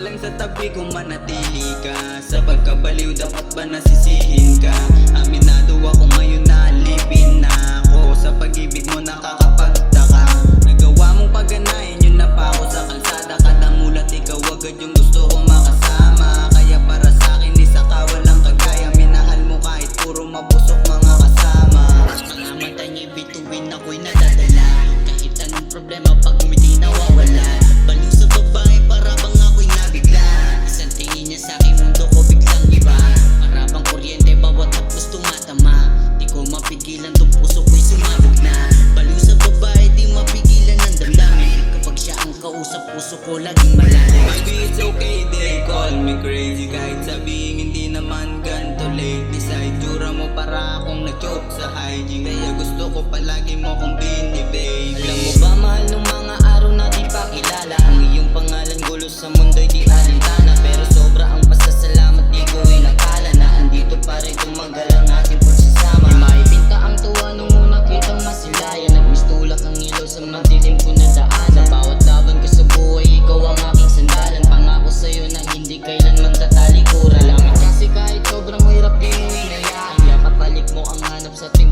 lang sa tabi kung manatili ka. Sa pagkabaliw dapat ba nasisihin ka? Aminado ako ngayon na alipin na ako. Sa pag-ibig mo nakakapagtaka. Nagawa mong pagganahin yun na pa ako sa kalsada. Kada mulat ikaw agad yung gusto kong makasama. Kaya para sa akin isa ka walang kagaya. Minahal mo kahit puro mabusok mga kasama. Mga mata niya bituin ako'y nadadala. Kahit anong problema pag umiti nawawala. Baliw sa babae para bang ako'y nabigla. Isang tingin niya sa aking mundo ko biglang iba. Para bang kuryente bawat hapos tumatama. Di ko mapigilan tong puso ko'y sumabog na. Baliw sa babae di mapigilan ang damdamin. Kapag siya ang kausap puso ko laging malalim. Baby it's okay they call me crazy. Kahit sabihin hindi naman ganito lately. Sa itsura mo para akong nag-joke sa hygiene. Kaya gusto ko palagi mo kong binibaby. Alam mo ba mahal nung mga araw na di pa kilala. Ang iyong pangalan gulo sa mundo'y di alintana. Pero sobra ang pasasalamat di ko inakala na andito pa rin tumagal ang ating pagsasama. Di maipinta ang tuwa nung una kitang masilayan. Nagmistulak ang ilaw sa madilim ko na daan. Sa bawat laban ko sa buhay ikaw ang aking sandalan. Pangako sa'yo na hindi kailanman tatalikuran. Lamit kasi kahit sobrang hirap di mo inayaan. Kaya kapalik mo ang hanap sa ating